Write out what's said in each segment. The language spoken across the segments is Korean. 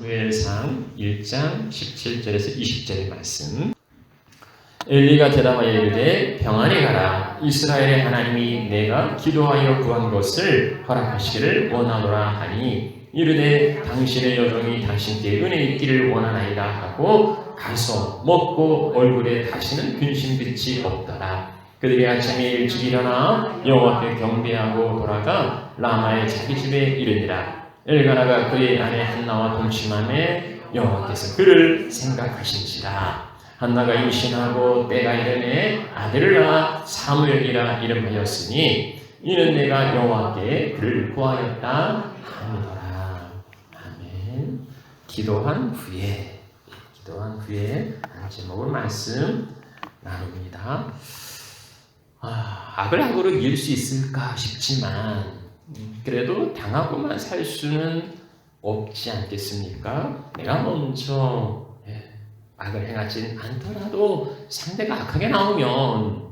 사무엘상 1장 17절에서 20절의 말씀. 엘리가 대답하여 이르되 평안히 가라. 이스라엘의 하나님이 내가 기도하여 구한 것을 허락하시기를 원하노라 하니 이르되 당신의 여종이 당신께 은혜 있기를 원하나이다 하고 가서 먹고 얼굴에 다시는 근심빛이 없더라. 그들이 아침에 일찍 일어나 여호와께 경배하고 돌아가 라마의 자기 집에 이르니라. 엘가나가 그의 아내 한나와 동침함에 여호와께서 그를 생각하신지라. 한나가 임신하고 때가 이르매 아들을 낳아 사무엘이라 이름하였으니 이는 내가 여호와께 그를 구하였다 하니더라. 아멘. 기도한 후에 제목을 말씀 나눕니다. 악을 악으로 이길 수 있을까 싶지만 그래도 당하고만 살 수는 없지 않겠습니까? 내가 먼저 악을 행하진 않더라도 상대가 악하게 나오면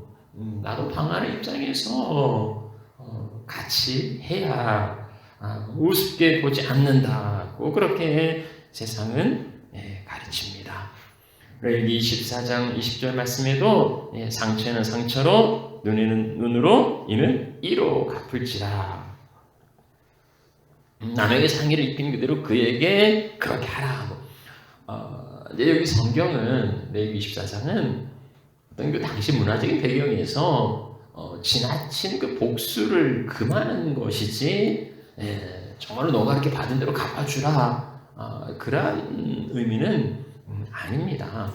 나도 당하는 입장에서 같이 해야 우습게 보지 않는다고 그렇게 세상은 가르칩니다. 레위기 24장 20절 말씀에도 상처는 상처로 눈에는 눈으로 이는 이로 갚을지라. 남에게 상의를 입힌 그대로 그에게 그렇게 하라. 이제 여기 성경은 레위기 24장은 어떤 그 당시 문화적인 배경에서 지나친 그 복수를 금하는 것이지 정말로 너가 이렇게 받은 대로 갚아주라 그러한 의미는 아닙니다.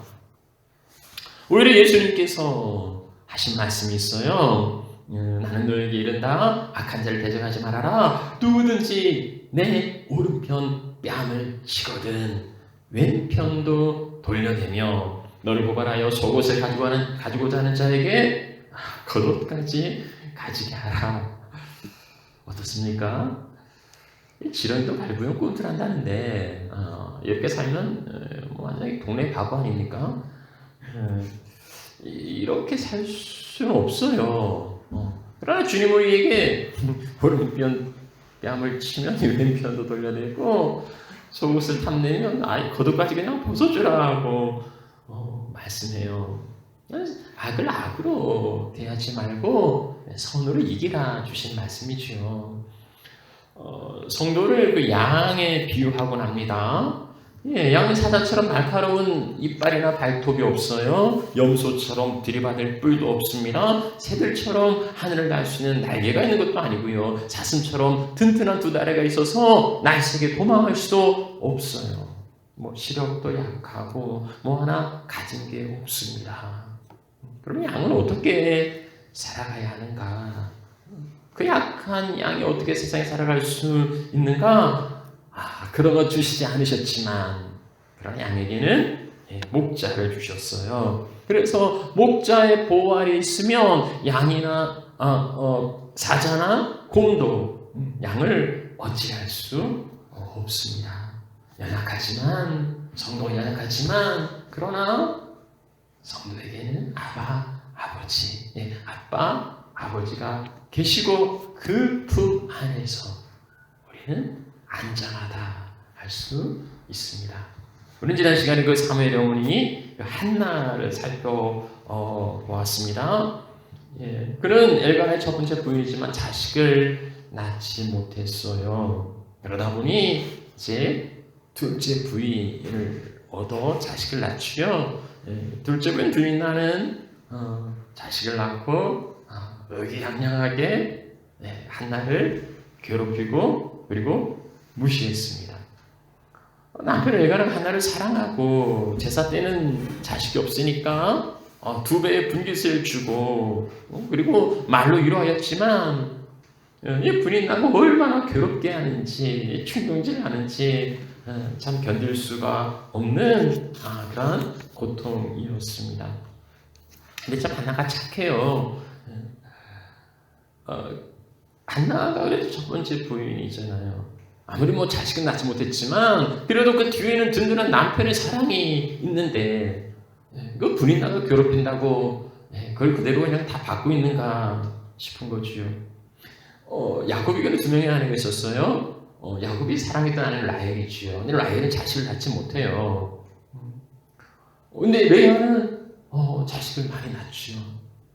오히려 예수님께서 하신 말씀이 있어요. 나는 너에게 이른다. 악한 자를 대적하지 말아라. 누구든지 내 오른편 뺨을 치거든 왼편도 돌려내며 너를 고발하여 속옷을 가지고자 하는 자에게 겉옷까지 가지게 하라. 어떻습니까? 지렁이도 발부용 꿈틀한다는데 이렇게 살면 완전히 동네 바보 아닙니까? 이렇게 살 수는 없어요. 그러나 주님 우리에게 오른편 뺨을 치면 왼편도 돌려내고 속옷을 탐내면 겉옷까지 그냥 벗어주라고 말씀해요. 악을 악으로 대하지 말고 선으로 이기라 주신 말씀이죠. 성도를 그 양에 비유하곤 합니다. 양은 사자처럼 날카로운 이빨이나 발톱이 없어요. 염소처럼 들이받을 뿔도 없습니다. 새들처럼 하늘을 날 수 있는 날개가 있는 것도 아니고요. 사슴처럼 튼튼한 두 다리가 있어서 날쌔게 도망할 수도 없어요. 시력도 약하고 하나 가진 게 없습니다. 그럼 양은 어떻게 살아가야 하는가? 그 약한 양이 어떻게 세상에 살아갈 수 있는가? 그런 거 주시지 않으셨지만 그런 양에게는 목자를 주셨어요. 그래서 목자의 보호 아래 있으면 양이나 사자나 곰도 양을 어찌할 수 없습니다. 연약하지만 성도가 연약하지만 그러나 성도에게는 아빠 아버지가 계시고 그 품 안에서 우리는 안전하다 할 수 있습니다. 우리는 지난 시간에 그 사무엘의 어머니 한나를 살펴보았습니다. 그는 엘가나의 첫 번째 부인이지만 자식을 낳지 못했어요. 그러다 보니 이제 둘째 부인을 얻어 자식을 낳지요. 둘째 부인 주인나는 자식을 낳고 의기양양하게 한나를 괴롭히고 그리고 무시했습니다. 남편 엘가나는 한나를 사랑하고 제사 때는 자식이 없으니까 2배의 분깃을 주고 그리고 말로 위로하였지만 이 분이 나고 얼마나 괴롭게 하는지 충동질하는지 참 견딜 수가 없는 그런 고통이었습니다. 근데 참 한나가 착해요. 한나가 그래도 첫 번째 부인이잖아요. 아무리 자식은 낳지 못했지만 그래도 그 뒤에는 든든한 남편의 사랑이 있는데 그 분이 나가 괴롭힌다고 그걸 그대로 그냥 다 받고 있는가 싶은 거지요. 야곱에게는 2명의 아내가 있었어요. 야곱이 사랑했던 아내는 라헬이지요. 근데 라헬은 자식을 낳지 못해요. 근데 레아는 자식을 많이 낳지요.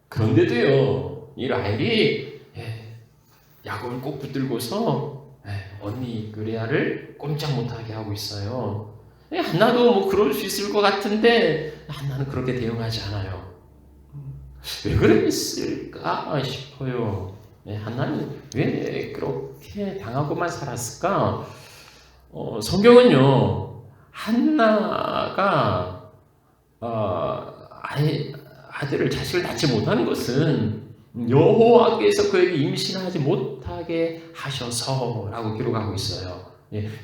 그런데도요, 이 라헬이 야곱을 꼭 붙들고서 언니 그 레아를 꼼짝 못하게 하고 있어요. 한나도 뭐 그럴 수 있을 것 같은데 한나는 그렇게 대응하지 않아요. 왜 그랬을까 싶어요. 한나는 왜 그렇게 당하고만 살았을까? 성경은요, 한나가 아들을 자식을 낳지 못하는 것은 여호와께서 그에게 임신하지 못하게 하셔서라고 기록하고 있어요.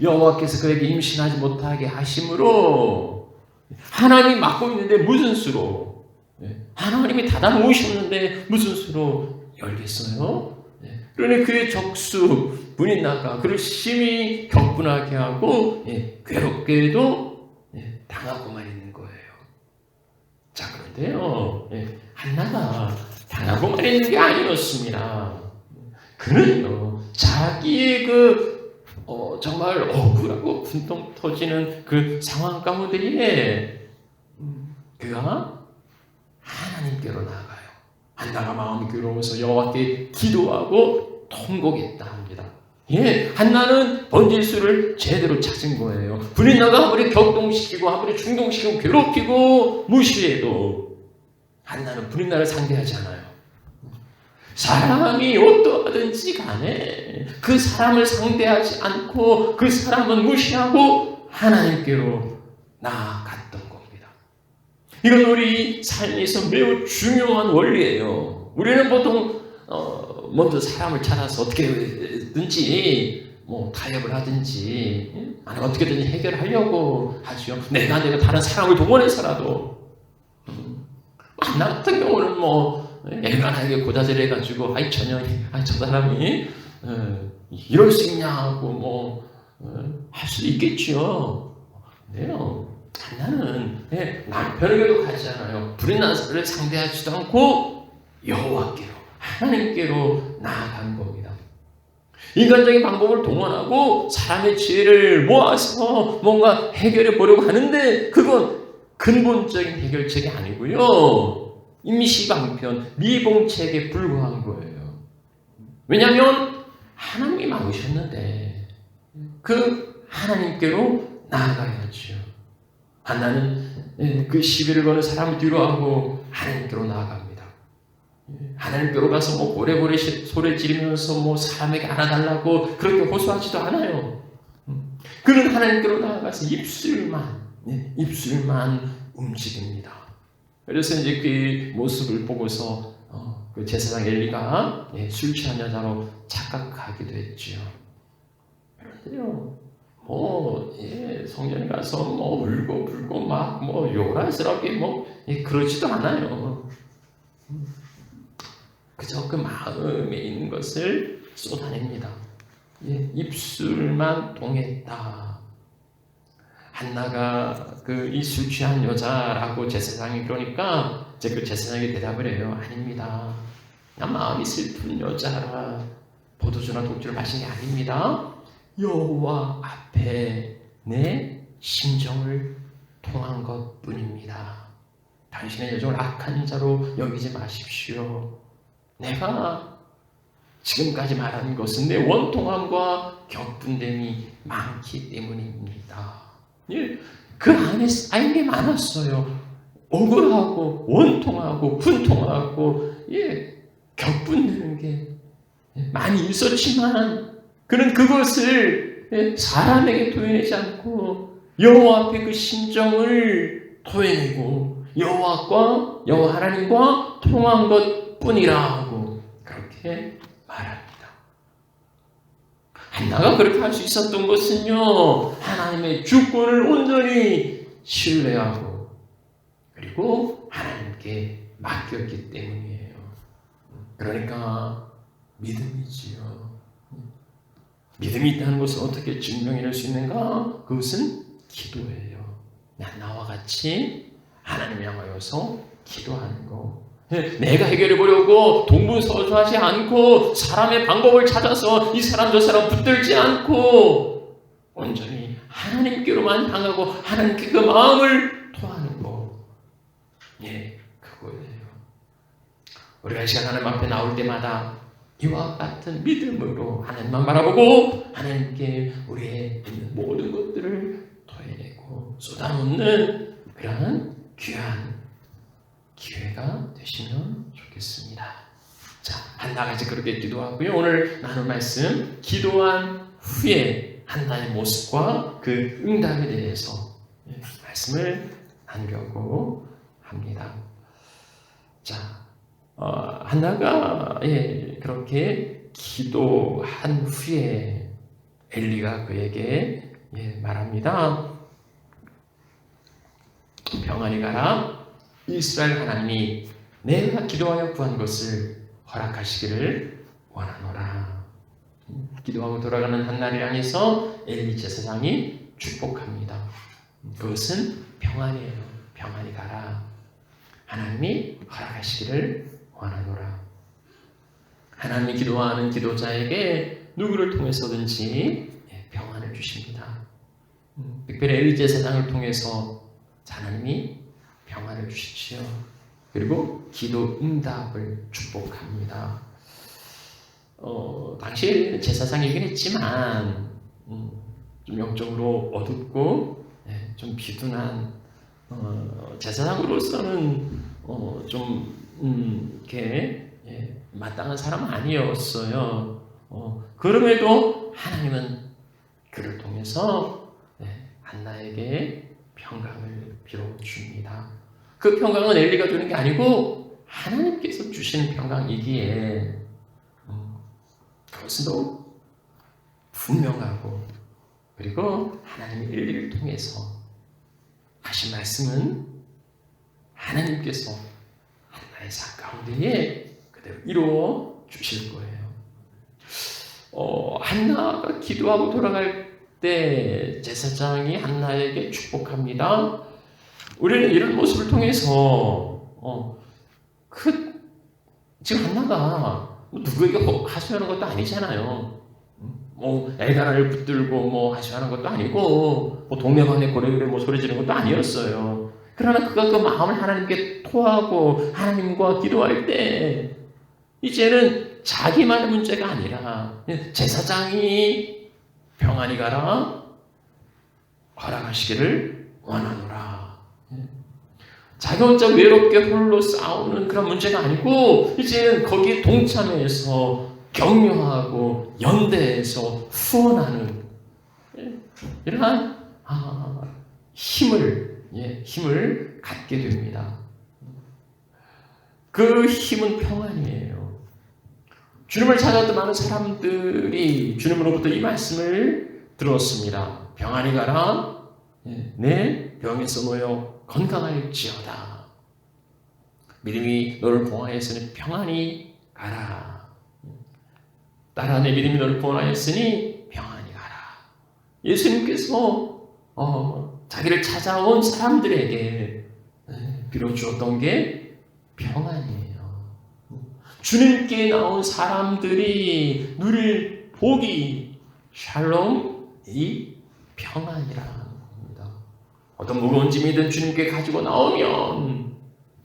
여호와께서 그에게 임신하지 못하게 하심으로 하나님이 맡고 있는데 무슨 수로 하나님이 닫아 놓으셨는데 무슨 수로 열겠어요? 그러니 그의 적수 분인나가 그를 심히 격분하게 하고 괴롭게도 당하고만 있는 거예요. 자, 그런데요, 한나가 당하고만 있는 게 아니었습니다. 그는요, 자기의 정말 억울하고 분통 터지는 그 상황 가운데에 그가 하나님께로 나아가요. 한나가 마음이 괴로워서 여호와께 기도하고 통곡했다 합니다. 한나는 번제수를 제대로 찾은 거예요. 분인나가 아무리 격동시키고 아무리 충동시키고 괴롭히고 무시해도 한나는 분인나를 상대하지 않아요. 사람이 어떠하든지 간에 그 사람을 상대하지 않고 그 사람은 무시하고 하나님께로 나아갔던 겁니다. 이건 우리 삶에서 매우 중요한 원리예요. 우리는 보통 먼저 사람을 찾아서 어떻게든지 타협을 하든지 아니면 어떻게든지 해결하려고 하죠. 내가 다른 사람을 동원해서라도 나 같은 경우는 애간하게 고자질해가지고 저 사람이 이럴 수 있냐고 할 수도 있겠죠. 근데요, 나는 남편에게도 가지 않아요. 불의난사를 상대하지도 않고 여호와께로 하나님께로 나아간 겁니다. 인간적인 방법을 동원하고 사람의 지혜를 모아서 뭔가 해결해 보려고 하는데 그건 근본적인 해결책이 아니고요, 임시방편, 미봉책에 불과한 거예요. 왜냐하면 하나님이 막으셨는데 그 하나님께로 나아가야죠. 한나는 그 시비를 거는 사람을 뒤로 하고 하나님께로 나아갑니다. 하나님께로 가서 고래고래 소리 지르면서 사람에게 알아달라고 그렇게 호소하지도 않아요. 그는 하나님께로 나아가서 입술만 움직입니다. 그래서 이제 그 모습을 보고서 그 제사장 엘리가 술 취한 여자로 착각하기도 했지요. 그런데요, 성전에 가서 울고 불고 막 요란스럽게 그러지도 않아요. 그저 그 마음에 있는 것을 쏟아냅니다. 입술만 통했다. 한나가 이 술 취한 여자라고 제사장이 그러니까 그 제사장이 대답을 해요. 아닙니다. 나 마음이 슬픈 여자라 포도주나 독주를 마신 게 아닙니다. 여호와 앞에 내 심정을 통한 것뿐입니다. 당신의 여정을 악한 자로 여기지 마십시오. 내가 지금까지 말한 것은 내 원통함과 격분됨이 많기 때문입니다. 그 안에 쌓인 게 많았어요. 억울하고 원통하고 분통하고 격분되는 게 많이 있었지만 그는 그것을 사람에게 토해내지 않고 여호와 앞에 그 심정을 토해내고 여호와 하나님과 통한 것뿐이라 하고 그렇게 말합니다. 한나가 그렇게 할 수 있었던 것은요, 하나님의 주권을 온전히 신뢰하고 그리고 하나님께 맡겼기 때문이에요. 그러니까 믿음이지요. 믿음이 있다는 것을 어떻게 증명해낼 수 있는가? 그것은 기도예요. 나와 같이 하나님 향하여서 기도하는 거. 내가 해결해 보려고 동분서주하지 않고 사람의 방법을 찾아서 이 사람 저 사람 붙들지 않고 온전히 하나님께로만 향하고 하나님께 그 마음을 토하는 거. 그거예요. 우리가 이 시간 하나님 앞에 나올 때마다 이와 같은 믿음으로 하나님만 바라보고 하나님께 우리의 있는 모든 것들을 토해내고 쏟아놓는 그러한 귀한 기회가 되시면 좋겠습니다. 자, 한나같이 그렇게 기도하고요. 오늘 나눌 말씀, 기도한 후에 한나의 모습과 그 응답에 대해서 말씀을 나누려고 합니다. 자, 한나가 그렇게 기도한 후에 엘리가 그에게 말합니다. 평안히 가라. 이스라엘 하나님이 내가 기도하여 구한 것을 허락하시기를 원하노라. 기도하고 돌아가는 한나를 향해서 엘리 제사장이 축복합니다. 그것은 평안이에요. 평안히 가라. 하나님이 허락하시기를 원하노라. 하나님이 기도하는 기도자에게 누구를 통해서든지 평안을 주십니다. 특별히 엘리 제사장을 통해서 하나님이 평안을 주십시오. 그리고 기도 응답을 축복합니다. 당시에 제사장이긴 했지만 좀 영적으로 어둡고 좀 비둔한 제사장으로서는 좀 이렇게 마땅한 사람은 아니었어요. 그럼에도 하나님은 그를 통해서 한나에게 평강을 빌어줍니다. 그 평강은 엘리가 주는 게 아니고 하나님께서 주시는 평강이기에 그것은 더 분명하고 그리고 하나님의 엘리를 통해서 하신 말씀은 하나님께서 한나의 삶 가운데에 그대로 이루어 주실 거예요. 한나가 기도하고 돌아갈 때 제사장이 한나에게 축복합니다. 우리는 이런 모습을 통해서 지금 한나가 누구에게 하소연하는 것도 아니잖아요. 엘가나를 붙들고 하소연하는 것도 아니고 동네방네 고래고래 소리 지르는 것도 아니었어요. 그러나 그가 그 마음을 하나님께 토하고 하나님과 기도할 때 이제는 자기만의 문제가 아니라 제사장이 평안히 가라 허락하시기를 원하노라. 자기 혼자 외롭게 홀로 싸우는 그런 문제가 아니고 이제는 거기에 동참해서 격려하고 연대해서 후원하는 이러한 힘을 갖게 됩니다. 그 힘은 평안이에요. 주님을 찾았던 많은 사람들이 주님으로부터 이 말씀을 들었습니다. 평안히 가라. 내 병에서 놓여 건강할지어다. 믿음이 너를 보호하였으니 평안히 가라. 딸아 내 믿음이 너를 보호하였으니 평안히 가라. 예수님께서 자기를 찾아온 사람들에게 빌어주었던 게 평안이에요. 주님께 나온 사람들이 누릴 복이 샬롬 이 평안이라. 어떤 무거운 짐이든 주님께 가지고 나오면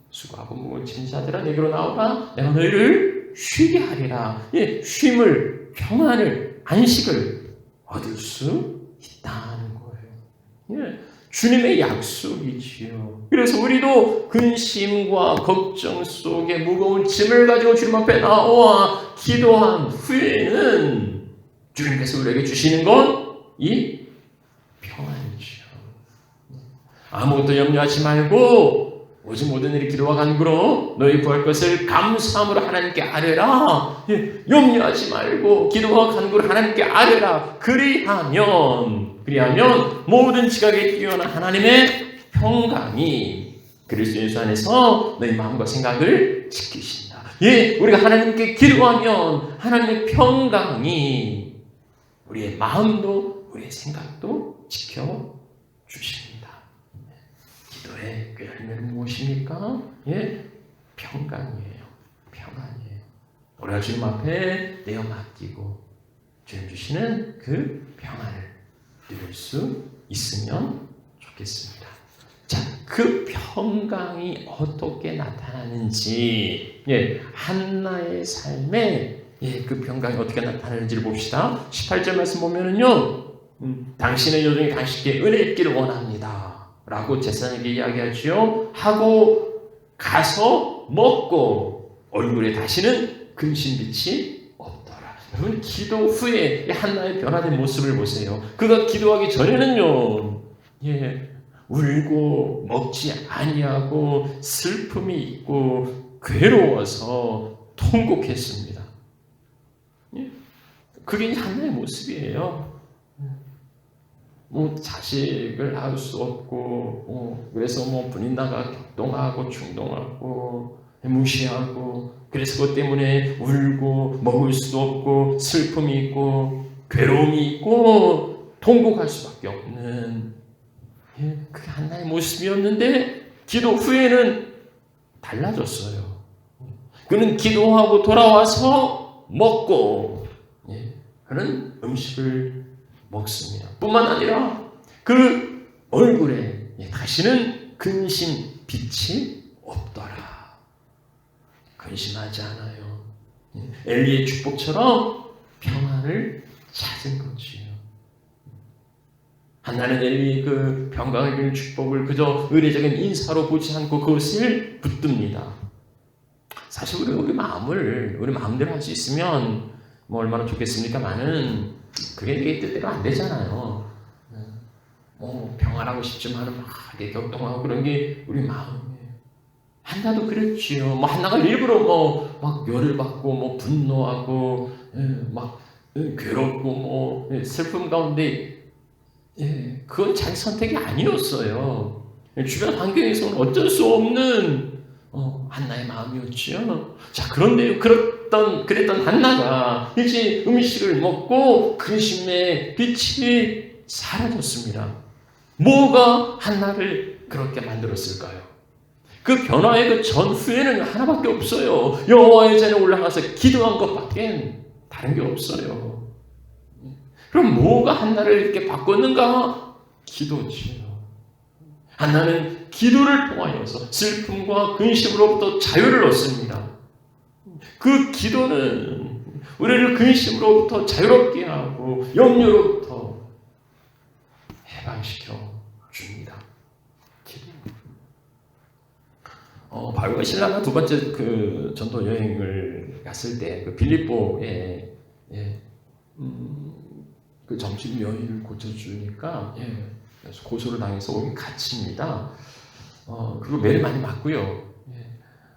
수고하고 무거운 짐 자들아 내게로 나오라 내가 너희를 쉬게 하리라. 쉼을 평안을 안식을 얻을 수 있다는 거예요. 주님의 약속이지요. 그래서 우리도 근심과 걱정 속에 무거운 짐을 가지고 주님 앞에 나와 기도한 후에는 주님께서 우리에게 주시는 건 이 평안이죠. 아무것도 염려하지 말고 오직 모든 일이 기도와 간구로 너희 구할 것을 감사함으로 하나님께 아뢰라. 염려하지 말고 기도와 간구로 하나님께 아뢰라. 그리하면 모든 지각에 뛰어난 하나님의 평강이 그리스도 예수 안에서 너희 마음과 생각을 지키신다. 우리가 하나님께 기도하면 하나님의 평강이 우리의 마음도 우리의 생각도 지켜주십니다. 기도의 그 열매는 무엇입니까? 평안이에요. 평강이에요. 평안이에요. 우리가 주님 앞에 내어 맡기고 주님 주시는 그 평안을 누릴 수 있으면 좋겠습니다. 자, 그 평강이 어떻게 나타나는지, 한나의 삶에 그 평강이 어떻게 나타나는지를 봅시다. 18절 말씀 보면은요, 당신의 여종이 당신께 은혜 있기를 원합니다 라고 제사장에게 이야기하지요. 하고 가서 먹고 얼굴에 다시는 근심빛이 없더라. 여러분, 기도 후에 한나의 변화된 모습을 보세요. 그가 기도하기 전에는요, 울고 먹지 아니하고 슬픔이 있고 괴로워서 통곡했습니다. 그게 한나의 모습이에요. 자식을 낳을 수 없고, 그래서 분인나가 격동하고 충동하고 무시하고, 그래서 그것 때문에 울고 먹을 수도 없고 슬픔이 있고 괴로움이 있고 통곡할 수밖에 없는, 그게 한나의 모습이었는데 기도 후에는 달라졌어요. 그는 기도하고 돌아와서 먹고 그런 음식을 먹습니다. 뿐만 아니라 그 얼굴에 다시는 근심 빛이 없더라. 근심하지 않아요. 엘리의 축복처럼 평안을 찾은 거지요. 한나는 엘리의 그 평강을 주는 축복을 그저 의례적인 인사로 보지 않고 그것을 붙듭니다. 사실 우리 마음대로 할 수 있으면 얼마나 좋겠습니까만은 그게 내 뜻대로 안 되잖아요. 평안하고 싶지만은 막 격동하고 그런 게 우리 마음이에요. 한나도 그랬지요. 한나가 일부러 막 열을 받고 분노하고 막 괴롭고 슬픔 가운데 그건 자기 선택이 아니었어요. 주변 환경에서는 어쩔 수 없는 한나의 마음이었지요. 자, 그런데 그랬던 한나가 이제 음식을 먹고 근심의 빛이 사라졌습니다. 뭐가 한나를 그렇게 만들었을까요? 그 변화의 그 전후에는 하나밖에 없어요. 여호와의 전에 올라가서 기도한 것밖에 다른 게 없어요. 그럼 뭐가 한나를 이렇게 바꿨는가? 기도지요. 한나는 기도를 통하여서 슬픔과 근심으로부터 자유를 얻습니다. 그 기도는 우리를 근심으로부터 자유롭게 하고 염려로부터 해방시켜 줍니다. 바울과 실라가 두 번째 그 전도 여행을 갔을 때 그 빌립보에 그 점심 여인을 고쳐주니까 그래서 고소를 당해서 옥에 갇힙니다. 그리고 매를 많이 맞고요.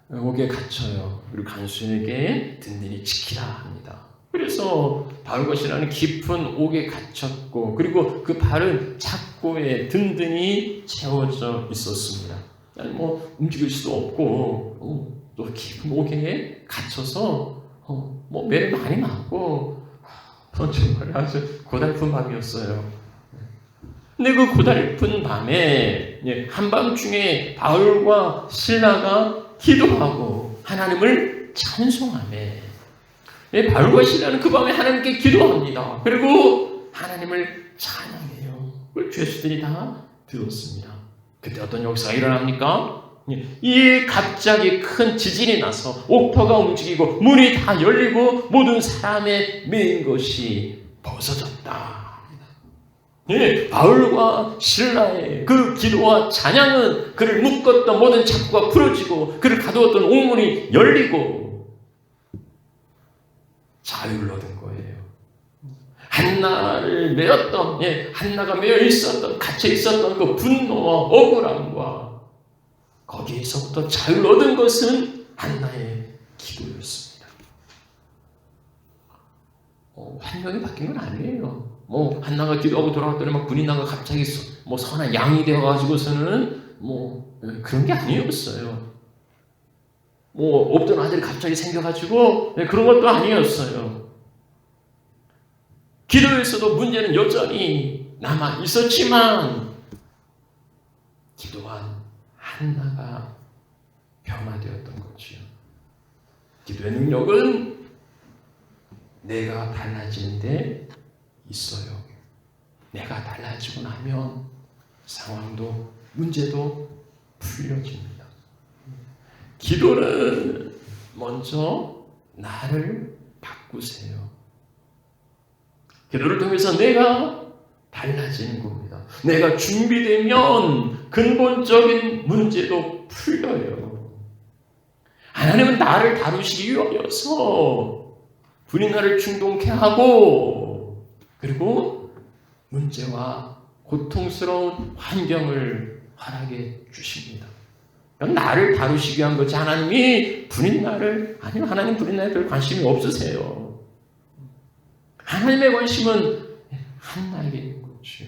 옥에 갇혀요. 그리고 간수에게 든든히 지키라 합니다. 그래서 바울과 실라는 깊은 옥에 갇혔고, 그리고 그 발은 착고에 든든히 채워져 있었습니다. 움직일 수도 없고 또 깊은 옥에 갇혀서 매를 많이 맞고 정말 아주 고달픈 밤이었어요. 근데 그 고달픈 밤에 한밤중에 바울과 실라가 기도하고 하나님을 찬송하며, 바울과 실라는 그 밤에 하나님께 기도합니다. 그리고 하나님을 찬양해요. 그걸 죄수들이 다 들었습니다. 그때 어떤 역사가 일어납니까? 이 갑자기 큰 지진이 나서 옥터가 움직이고 문이 다 열리고 모든 사람의 매인 것이 벗어졌다. 바울과 실라의 그 기도와 찬양은 그를 묶었던 모든 착고가 풀어지고 그를 가두었던 옥문이 열리고 자유를 얻은 거예요. 한나를 매었던, 한나가 매여 있었던, 갇혀 있었던 그 분노와 억울함과 거기에서부터 자유를 얻은 것은 한나의 기도였습니다. 환경이 바뀐 건 아니에요. 한나가 기도하고 돌아왔더니 군인나가 갑자기 선한 양이 되어가지고서는 그런 게 아니었어요. 없던 아들이 갑자기 생겨가지고 그런 것도 아니었어요. 기도에서도 문제는 여전히 남아 있었지만 기도한 한나가 변화되었던 거지요. 기도의 능력은 내가 달라지는데 있어요. 내가 달라지고 나면 상황도 문제도 풀려집니다. 기도는 먼저 나를 바꾸세요. 기도를 통해서 내가 달라지는 겁니다. 내가 준비되면 근본적인 문제도 풀려요. 하나님은 나를 다루시기 위하여서 분이 나를 충동케 하고 그리고 문제와 고통스러운 환경을 허락해 주십니다. 나를 다루시기 위한 거지 하나님이 분인 나를 아니면 하나님 분인 나에 별 관심이 없으세요. 하나님의 관심은 한나에게 있는 거죠.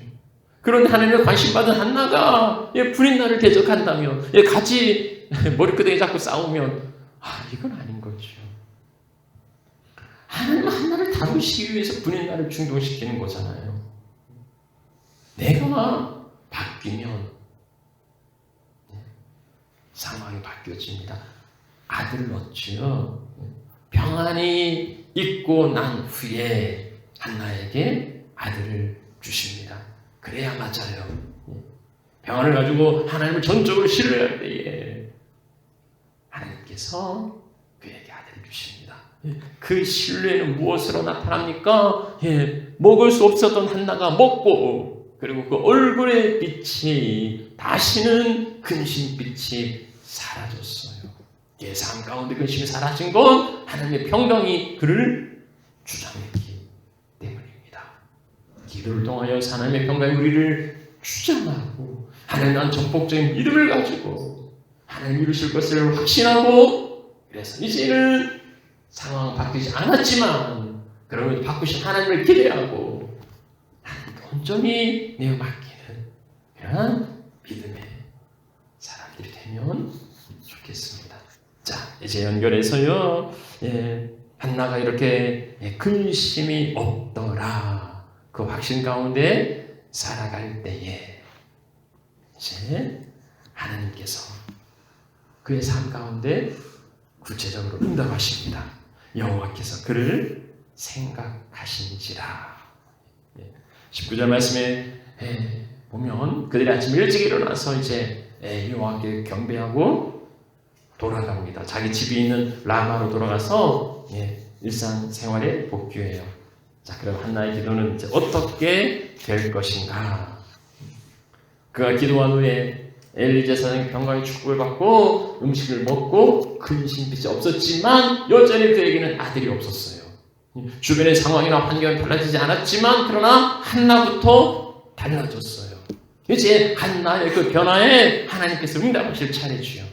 그런데 하나님의 관심 받은 한나가 분인 나를 대적한다면 같이 머리끄댕이 잡고 싸우면 이건 아닌 거죠. 하나님은 한나를 다루시기 위해서 분인 나를 충동시키는 거잖아요. 내가 바뀌면 상황이 바뀌어집니다. 아들을 얻지요. 평안이 있고 난 후에 한나에게 아들을 주십니다. 그래야 맞아요. 평안을 가지고 하나님을 전적으로 신뢰할 때에 하나님께서 그에게 아들을 주십니다. 그 신뢰는 무엇으로 나타납니까? 먹을 수 없었던 한나가 먹고 그리고 그 얼굴의 빛이 다시는 근심빛이 사라졌어요. 삶 가운데 근심이 사라진 건 하나님의 평강이 그를 주장했기 때문입니다. 기도를 통하여 하나님의 평강이 우리를 주장하고 하나님은 전폭적인 믿음을 가지고 하나님 이루실 것을 확신하고 그래서 이제는 상황 바뀌지 않았지만 그러면 바꾸신 하나님을 기대하고 하나님께 온전히 내어 맡기는 그런 믿음의 사람들이 되면 좋겠습니다. 자, 이제 연결해서요. 한나가 이렇게 근심이 없더라. 그 확신 가운데 살아갈 때에 이제 하나님께서 그의 삶 가운데 구체적으로 응답하십니다. 여호와께서 그를 생각하신지라. 19절 말씀에 보면 그들이 아침 일찍 일어나서 이제 여호와께 경배하고 돌아갑니다. 자기 집이 있는 라마로 돌아가서 일상생활에 복귀해요. 자, 그럼 한나의 기도는 이제 어떻게 될 것인가? 그가 기도한 후에 엘리 제사장의 평강의 축복을 받고 음식을 먹고 근심빛이 없었지만 여전히 그에게는 아들이 없었어요. 주변의 상황이나 환경이 달라지지 않았지만 그러나 한나부터 달라졌어요. 이제 한나의 그 변화에 하나님께서 응답하실 차례지요.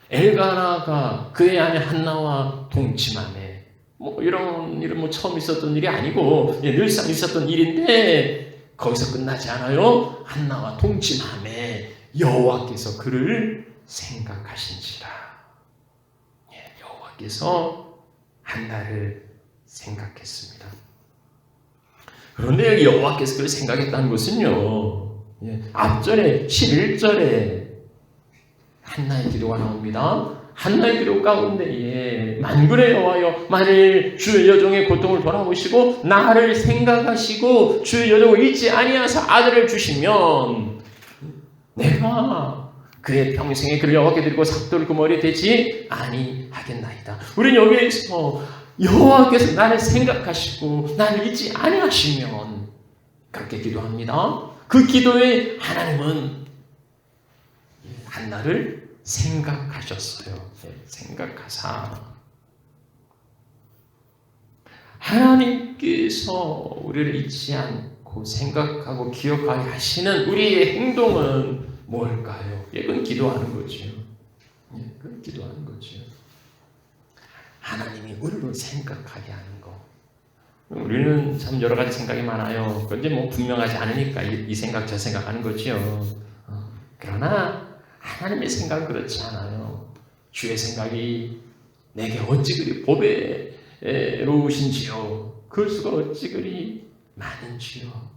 엘가나가 그의 아내 한나와 동침하네. 이런 일은 처음 있었던 일이 아니고 늘상 있었던 일인데 거기서 끝나지 않아요. 한나와 동침하네. 여호와께서 그를 생각하신지라. 여호와께서 한나를 생각했습니다. 그런데 여기 여호와께서 그를 생각했다는 것은요. 앞절에 11절에 한나의 기도가 나옵니다. 한나의 기도 가운데에 만군의 여호와여 만일 주의 여종의 고통을 돌아보시고 나를 생각하시고 주의 여종을 잊지 아니하사 아들을 주시면 내가 그의 평생에 그를 여호와께 드리고 삭도를 그 머리에 대지 아니하겠나이다. 우리는 여기에서 여호와께서 나를 생각하시고 나를 잊지 아니하시면 그렇게 기도합니다. 그 기도에 하나님은 한나를 생각하셨어요. 생각하사 하나님께서 우리를 잊지 않고 생각하고 기억하게 하시는 우리의 행동은 뭘까요? 그건 기도하는 거죠. 그건 기도하는 거죠. 하나님이 우리를 생각하게 하는 거. 우리는 참 여러 가지 생각이 많아요. 그런데 분명하지 않으니까 이 생각 저 생각 하는 거지요. 그러나 하나님의 생각은 그렇지 않아요. 주의 생각이 내게 어찌 그리 보배로우신지요. 그 수가 어찌 그리 많은지요.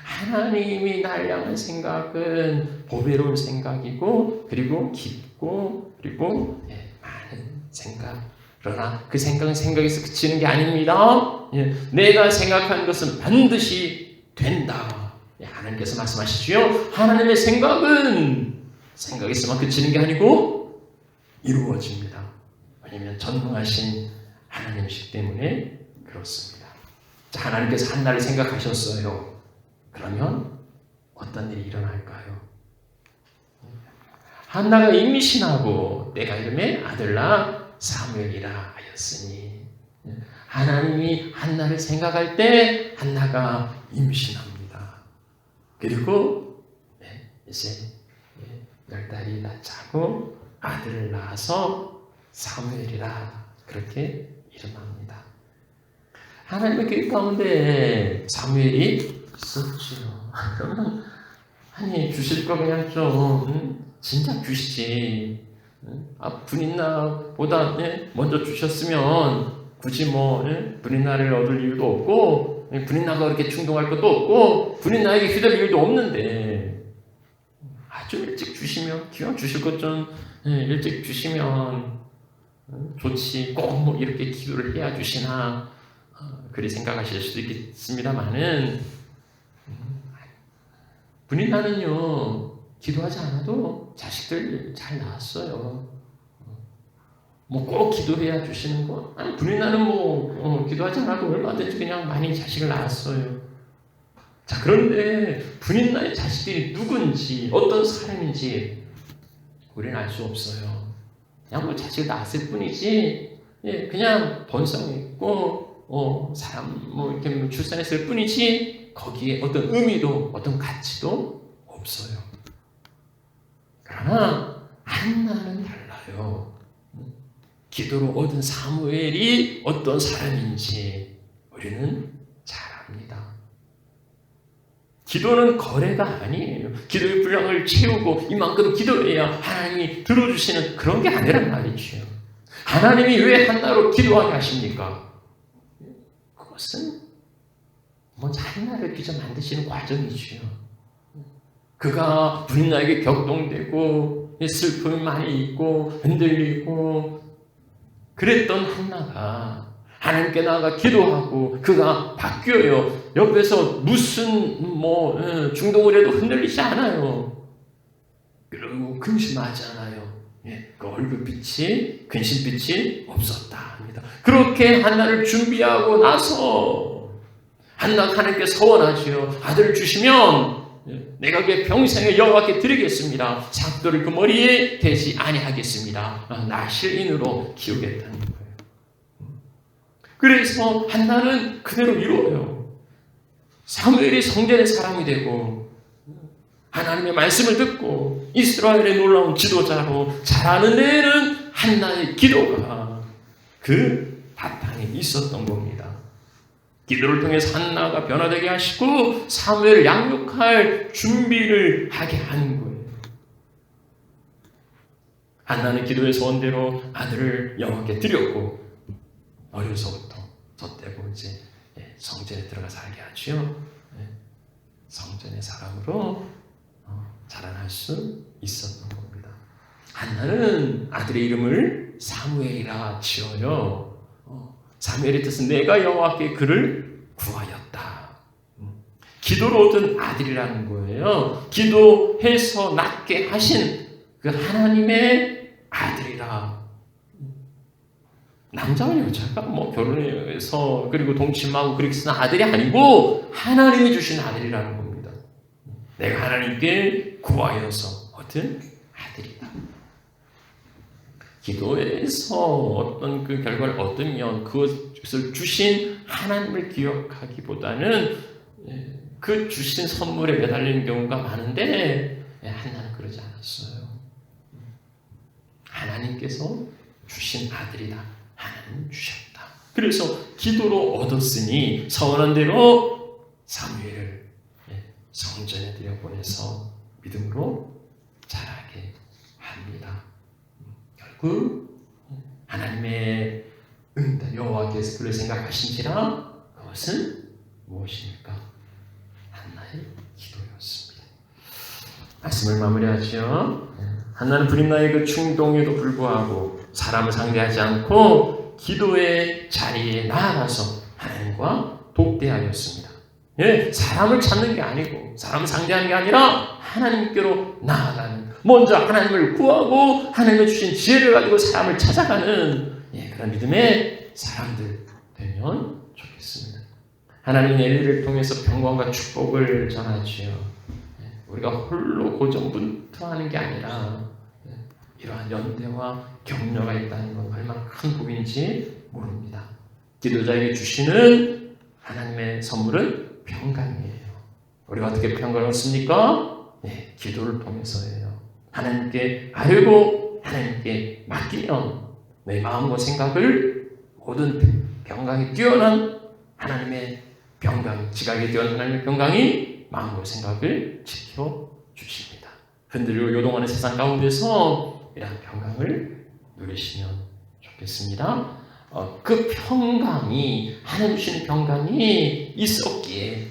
하나님이 날 향한 생각은 보배로운 생각이고 그리고 깊고 그리고 많은 생각. 그러나 그 생각은 생각에서 그치는 게 아닙니다. 내가 생각한 것은 반드시 된다. 하나님께서 말씀하시죠. 하나님의 생각은 생각에서만 그치는 게 아니고 이루어집니다. 왜냐하면 전능하신 하나님이시기 때문에 그렇습니다. 자, 하나님께서 한나를 생각하셨어요. 그러면 어떤 일이 일어날까요? 한나가 임신하고 내가 이름에 아들 낳아 사무엘이라 하였으니, 하나님이 한나를 생각할 때 한나가 임신합니다. 그리고 이제 10달이 다 차고 아들을 낳아서 사무엘이라 그렇게 이름합니다. 하나님의 계획 가운데 사무엘이 있었지요. 그러면 아니 주실 거 그냥 좀 진작 주시지. 분인나보다 먼저 주셨으면 굳이 분인나를 얻을 이유도 없고, 분인나가 그렇게 충동할 것도 없고, 분인나에게 휘둘릴 일도 없는데 아주 일찍 주시면, 기왕 주실 것 좀 일찍 주시면 좋지. 꼭 이렇게 기도를 해야 주시나, 그리 생각하실 수도 있겠습니다만은, 분인나는요 기도하지 않아도 자식들 잘 낳았어요. 꼭 기도해야 주시는 거? 아니, 분인나는 기도하지 않아도 얼마든지 그냥 많이 자식을 낳았어요. 자, 그런데 분인나의 자식들이 누군지, 어떤 사람인지 우리는 알 수 없어요. 그냥 자식을 낳았을 뿐이지, 그냥 번성이 있고, 사람 이렇게 출산했을 뿐이지, 거기에 어떤 의미도, 어떤 가치도 없어요. 그러나 한나는 달라요. 기도로 얻은 사무엘이 어떤 사람인지 우리는 잘 압니다. 기도는 거래가 아니에요. 기도의 분량을 채우고 이만큼 기도해야 하나님이 들어주시는 그런 게 아니란 말이죠. 하나님이 왜 한나로 기도하게 하십니까? 그것은 한나를 빚어 만드시는 과정이죠. 그가 분인나에게 격동되고 슬픔이 많이 있고 흔들리고 그랬던 한나가 하나님께 나아가 기도하고 그가 바뀌어요. 옆에서 무슨 중동을 해도 흔들리지 않아요. 그리고 근심하지 않아요. 그 얼굴빛이, 근심빛이 없었다 합니다. 그렇게 한나를 준비하고 나서 한나가 하나님께 서원하지요. 아들을 주시면 내가 그의 평생에 여호와께 드리겠습니다. 삭도를 그 머리에 대지 아니하겠습니다. 나 실인으로 키우겠다는 거예요. 그래서 한나는 그대로 이루어요. 사무엘이 성전의 사람이 되고 하나님의 말씀을 듣고 이스라엘의 놀라운 지도자로 자라는 데에는 한나의 기도가 그 바탕에 있었던 겁니다. 기도를 통해서 한나가 변화되게 하시고 사무엘을 양육할 준비를 하게 하는 거예요. 한나는 기도의 소원대로 아들을 여호와께 드렸고 어려서부터 젖대고 이제 성전에 들어가 살게 하지요. 성전의 사람으로 자라날 수 있었던 겁니다. 한나는 아들의 이름을 사무엘이라 지어요. 사무엘의 뜻은 내가 여호와께 그를 구하였다. 기도로 얻은 아들이라는 거예요. 기도해서 낳게 하신 그 하나님의 아들이라. 남자와 여자가 결혼해서 그리고 동침하고 그렇게 쓴 아들이 아니고 하나님이 주신 아들이라는 겁니다. 내가 하나님께 구하여서 얻은 아들이다. 기도에서 어떤 그 결과를 얻으면 그것을 주신 하나님을 기억하기보다는 그 주신 선물에 매달리는 경우가 많은데 한나는 그러지 않았어요. 하나님께서 주신 아들이다. 하나님 주셨다. 그래서 기도로 얻었으니 서원한 대로 사무엘을 성전에 들여보내서 믿음으로 자라게 합니다. 결국 하나님의 응답 여호와께서 그를 생각하신지라 그것은 무엇입니까? 한나의 기도였습니다. 말씀을 마무리하죠. 한나는 브림나의 그 충동에도 불구하고 사람을 상대하지 않고 기도의 자리에 나아가서 하나님과 독대하였습니다. 예, 사람을 찾는 게 아니고 사람을 상대하는 게 아니라 하나님께로 나아가는, 먼저 하나님을 구하고 하나님의 주신 지혜를 가지고 사람을 찾아가는 그런 믿음의 사람들 되면 좋겠습니다. 하나님은 엘리를 통해서 평강과 축복을 전하지요. 우리가 홀로 고전분투하는 게 아니라 이러한 연대와 격려가 있다는 건 얼마나 큰 복인지 모릅니다. 기도자에게 주시는 하나님의 선물은 평강이에요. 우리가 어떻게 평강을 얻습니까? 기도를 통해서예요. 하나님께 아뢰고 하나님께 맡기면 내 마음과 생각을 모든 평강이 뛰어난 하나님의 평강, 지각에 뛰어난 하나님의 평강이 마음과 생각을 지켜주십니다. 흔들리고 요동하는 세상 가운데서 이러한 평강을 누리시면 좋겠습니다. 그 평강이, 하나님 주시는 평강이 있었기에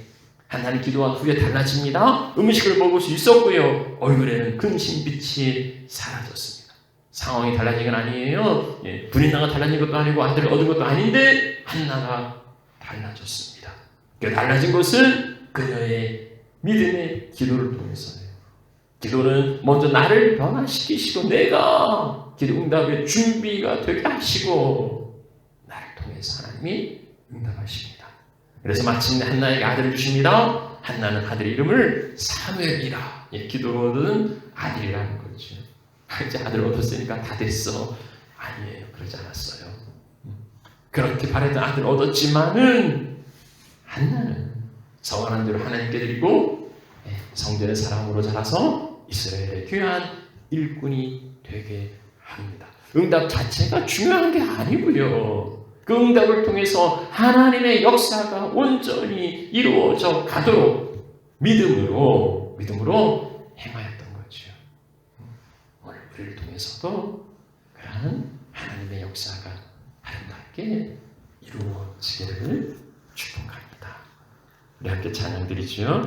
하나님 기도한 후에 달라집니다. 음식을 먹을 수 있었고요. 얼굴에는 근심빛이 사라졌습니다. 상황이 달라진 건 아니에요. 브린나가 달라진 것도 아니고 아들을 얻은 것도 아닌데 한나가 달라졌습니다. 그 달라진 것은 그녀의 믿음의 기도를 통해서예요. 기도는 먼저 나를 변화시키시고 내가 기도 응답의 준비가 되게 하시고 나를 통해서 하나님이 응답하십니다. 그래서 마침내 한나에게 아들을 주십니다. 한나는 아들 이름을 사무엘이라, 기도로 얻은 아들이라는 거죠. 이제 아들 얻었으니까 다 됐어. 아니에요. 그러지 않았어요. 그렇게 바랬던 아들 얻었지만은 한나는 서원한 대로 하나님께 드리고 성전의 사람으로 자라서 이스라엘의 귀한 일꾼이 되게 합니다. 응답 자체가 중요한 게 아니고요. 그 응답을 통해서 하나님의 역사가 온전히 이루어져 가도록 믿음으로 행하였던 거죠. 오늘 우리를 통해서도 그러한 하나님의 역사가 아름답게 이루어지기를 축복합니다. 우리 함께 찬양 드리죠.